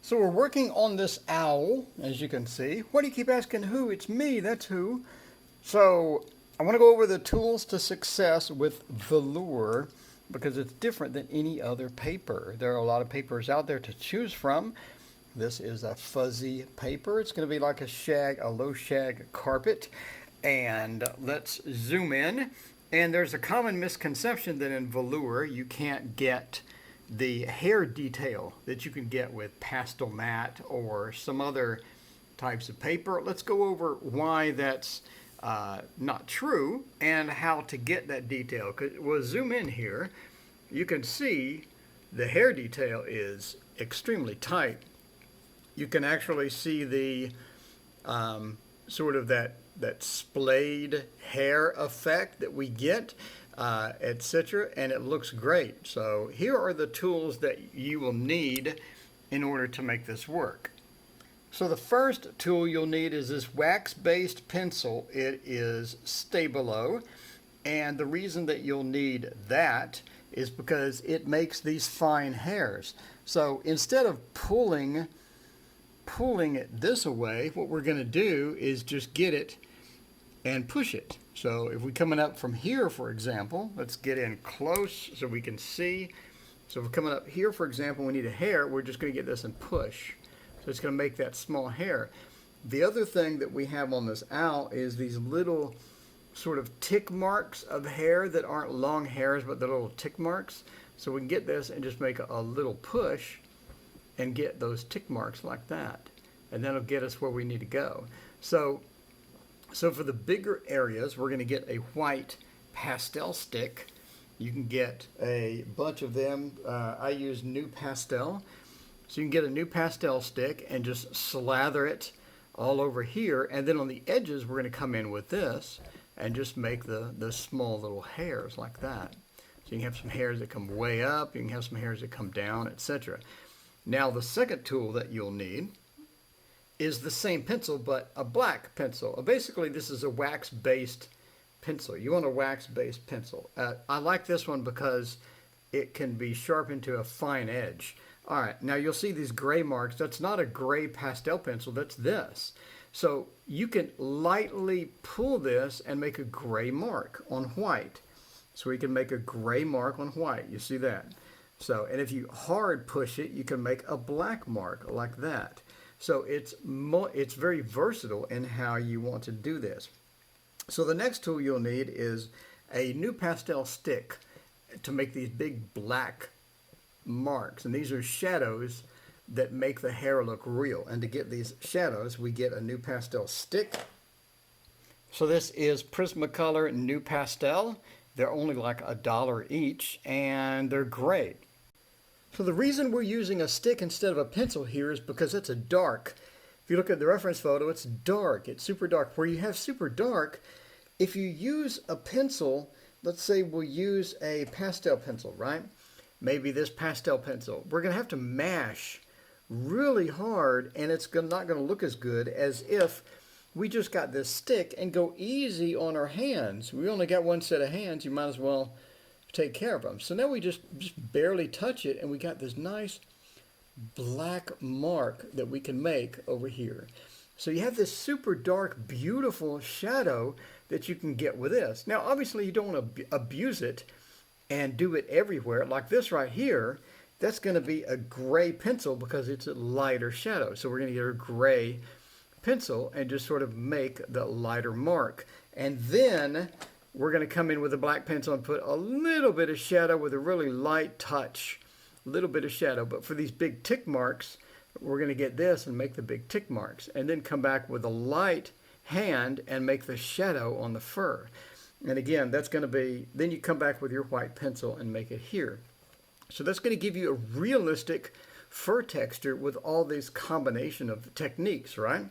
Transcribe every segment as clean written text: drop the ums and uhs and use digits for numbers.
So we're working on this owl, as you can see. Why do you keep asking who? It's me, that's who. So I want to go over the tools to success with Velour because it's different than any other paper. There are a lot of papers out there to choose from. This is a fuzzy paper. It's going to be like a shag, a low shag carpet. And let's zoom in. And there's a common misconception that in Velour you can't get the hair detail that you can get with Pastelmat or some other types of paper. Let's go over why that's not true and how to get that detail. We'll zoom in here. You can see the hair detail is extremely tight. You can actually see the sort of that splayed hair effect that we get, etc., and it looks great. So here are the tools that you will need in order to make this work. So the first tool you'll need is this wax-based pencil. It is Stabilo, and the reason that you'll need that is because it makes these fine hairs. So instead of pulling it this away, what we're going to do is just get it and push it. So if we're coming up from here, for example, let's get in close so we can see. So if we're coming up here, for example, we need a hair, we're just going to get this and push. So it's going to make that small hair. The other thing that we have on this owl is these little sort of tick marks of hair that aren't long hairs, but they're little tick marks. So we can get this and just make a little push and get those tick marks like that. And that'll get us where we need to go. So for the bigger areas, we're going to get a white pastel stick. You can get a bunch of them. I use New Pastel. So you can get a New Pastel stick and just slather it all over here. And then on the edges, we're going to come in with this and just make the small little hairs like that. So you can have some hairs that come way up. You can have some hairs that come down, etc. Now the second tool that you'll need is the same pencil, but a black pencil. Basically, this is a wax-based pencil. You want a wax-based pencil. I like this one because it can be sharpened to a fine edge. All right, now you'll see these gray marks. That's not a gray pastel pencil, that's this. So you can lightly pull this and make a gray mark on white. So we can make a gray mark on white. You see that? So, and if you hard push it, you can make a black mark like that. So it's very versatile in how you want to do this. So the next tool you'll need is a New Pastel stick to make these big black marks. And these are shadows that make the hair look real. And to get these shadows, we get a New Pastel stick. So this is Prismacolor New Pastel. They're only like $1 each, and they're great. So the reason we're using a stick instead of a pencil here is because it's a dark. If you look at the reference photo, it's dark. It's super dark. Where you have super dark, if you use a pencil, let's say we'll use a pastel pencil, right? Maybe this pastel pencil. We're going to have to mash really hard, and it's not going to look as good as if we just got this stick and go easy on our hands. We only got one set of hands. You might as well take care of them. So now we just barely touch it, and we got this nice black mark that we can make over here. So you have this super dark, beautiful shadow that you can get with this. Now, obviously, you don't want to abuse it and do it everywhere. Like this right here, that's going to be a gray pencil because it's a lighter shadow. So we're going to get a gray pencil and just sort of make the lighter mark. And then we're going to come in with a black pencil and put a little bit of shadow with a really light touch. A little bit of shadow. But for these big tick marks, we're going to get this and make the big tick marks. And then come back with a light hand and make the shadow on the fur. And again, that's going to be, then you come back with your white pencil and make it here. So that's going to give you a realistic fur texture with all these combination of techniques, right?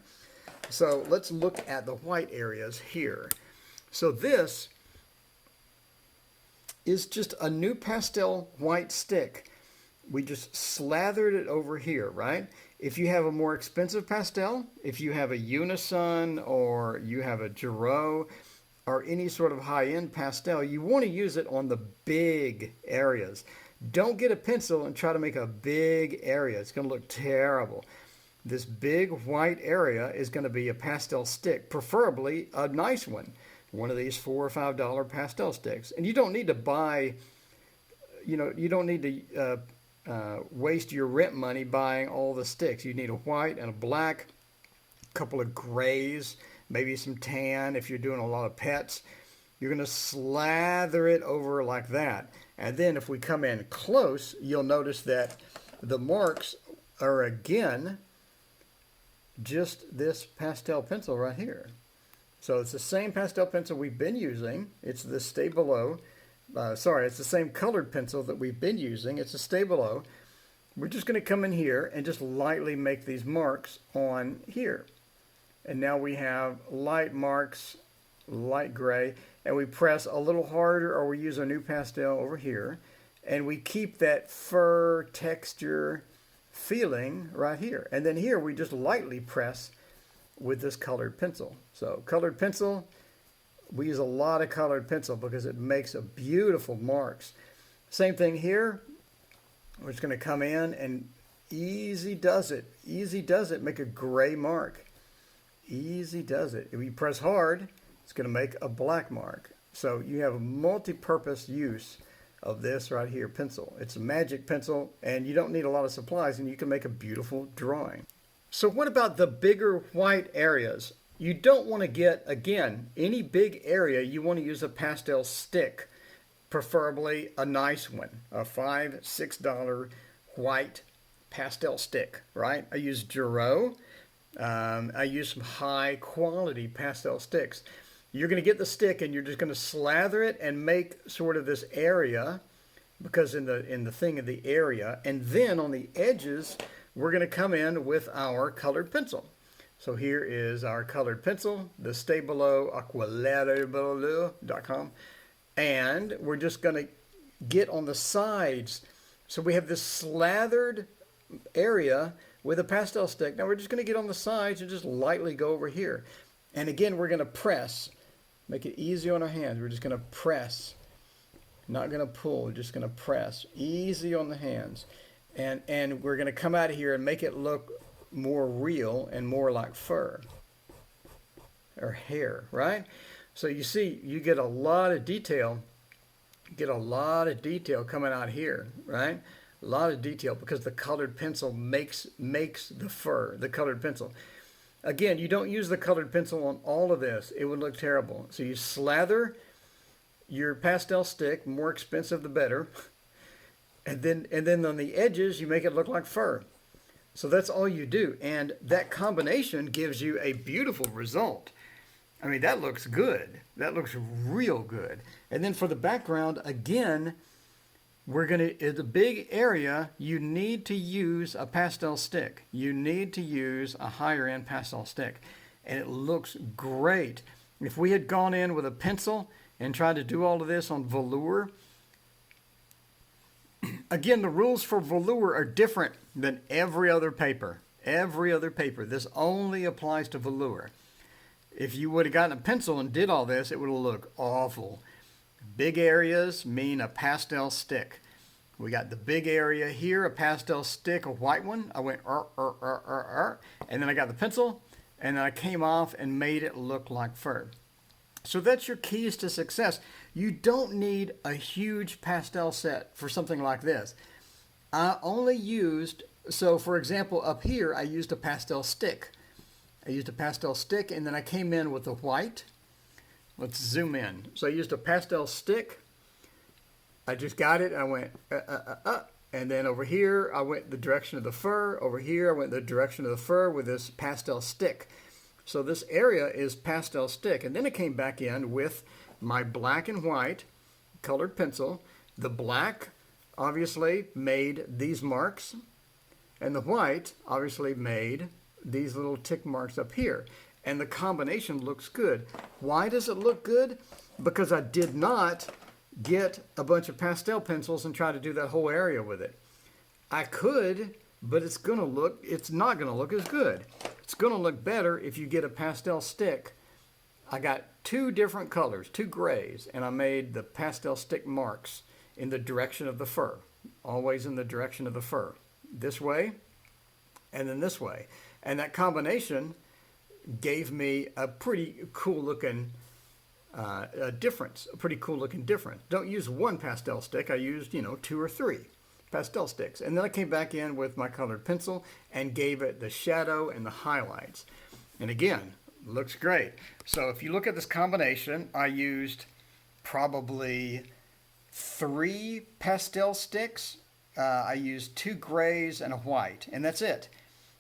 So let's look at the white areas here. So this is just a New Pastel white stick. We just slathered it over here, right? If you have a more expensive pastel, if you have a Unison or you have a Giro or any sort of high-end pastel, you want to use it on the big areas. Don't get a pencil and try to make a big area. It's going to look terrible. This big white area is going to be a pastel stick, preferably a nice one of these $4 or $5 pastel sticks. And you don't need to buy, you don't need to waste your rent money buying all the sticks. You need a white and a black, a couple of grays, maybe some tan if you're doing a lot of pets. You're going to slather it over like that. And then if we come in close, you'll notice that the marks are again just this pastel pencil right here. So it's the same pastel pencil we've been using. It's the Stay Below. It's the same colored pencil that we've been using. It's a Stay Below. We're just going to come in here and just lightly make these marks on here. And now we have light marks, light gray, and we press a little harder, or we use our new pastel over here, and we keep that fur texture feeling right here. And then here we just lightly press with this colored pencil. So colored pencil, we use a lot of colored pencil because it makes a beautiful marks. Same thing here. We're just going to come in and easy does it, make a gray mark. Easy does it. If you press hard, it's going to make a black mark. So you have a multi-purpose use of this right here pencil. It's a magic pencil, and you don't need a lot of supplies, and you can make a beautiful drawing. So what about the bigger white areas? You don't want to get, again, any big area. You want to use a pastel stick, preferably a nice one, a $5, $6 white pastel stick, right? I use Giro. I use some high quality pastel sticks. You're going to get the stick and you're just going to slather it and make sort of this area, because in the thing of the area, and then on the edges we're going to come in with our colored pencil. So here is our colored pencil, the Stay Below aquarellebeleu.com, and we're just going to get on the sides. So we have this slathered area with a pastel stick. Now we're just going to get on the sides and just lightly go over here. And again, we're going to press. Make it easy on our hands. We're just going to press. Not going to pull. We're just going to press. Easy on the hands. And we're going to come out of here and make it look more real and more like fur or hair, right? So you see, you get a lot of detail. Get a lot of detail coming out here, right? A lot of detail because the colored pencil makes the fur, the colored pencil. Again, you don't use the colored pencil on all of this. It would look terrible. So you slather your pastel stick, more expensive the better. And then on the edges, you make it look like fur. So that's all you do. And that combination gives you a beautiful result. I mean, that looks good. That looks real good. And then for the background, again, in the big area, you need to use a pastel stick. You need to use a higher end pastel stick. And it looks great. If we had gone in with a pencil and tried to do all of this on velour, again, the rules for velour are different than every other paper. Every other paper. This only applies to velour. If you would have gotten a pencil and did all this, it would have looked awful. Big areas mean a pastel stick. We got the big area here, a pastel stick, a white one. I went, and then I got the pencil, and then I came off and made it look like fur. So that's your keys to success. You don't need a huge pastel set for something like this. I only used, so for example, up here, I used a pastel stick. And then I came in with the white. Let's zoom in. So I used a pastel stick. I just got it. I went, and then over here, I went the direction of the fur. Over here, I went the direction of the fur with this pastel stick. So this area is pastel stick. And then I came back in with my black and white colored pencil. The black obviously made these marks, and the white obviously made these little tick marks up here. And the combination looks good. Why does it look good? Because I did not get a bunch of pastel pencils and try to do that whole area with it. I could, but it's not gonna look as good. It's gonna look better if you get a pastel stick. I got two different colors, two grays, and I made the pastel stick marks in the direction of the fur. always in the direction of the fur. This way, and then this way. And that combination gave me a pretty cool looking difference, a pretty cool looking difference. Don't use one pastel stick, I used, 2 or 3 pastel sticks. And then I came back in with my colored pencil and gave it the shadow and the highlights. And again, looks great. So if you look at this combination, I used probably 3 pastel sticks. I used 2 grays and a white, and that's it.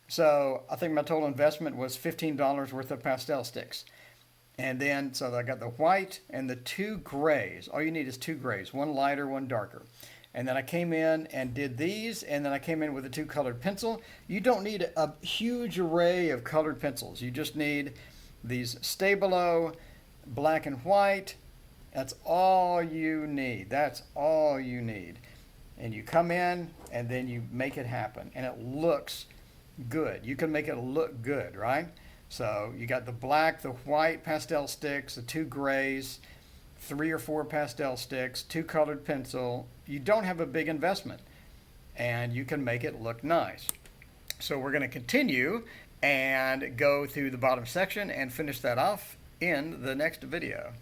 So I think my total investment was $15 worth of pastel sticks. And then, so I got the white and the 2 grays. All you need is 2 grays, one lighter, one darker. And then I came in and did these, and then I came in with a 2 colored pencil. You don't need a huge array of colored pencils. You just need these Stabilo, black and white. That's all you need. That's all you need. And you come in and then you make it happen. And it looks good. You can make it look good, right? So you got the black, the white pastel sticks, the 2 grays, 3 or 4 pastel sticks, 2 colored pencil. You don't have a big investment and you can make it look nice. So we're going to continue and go through the bottom section and finish that off in the next video.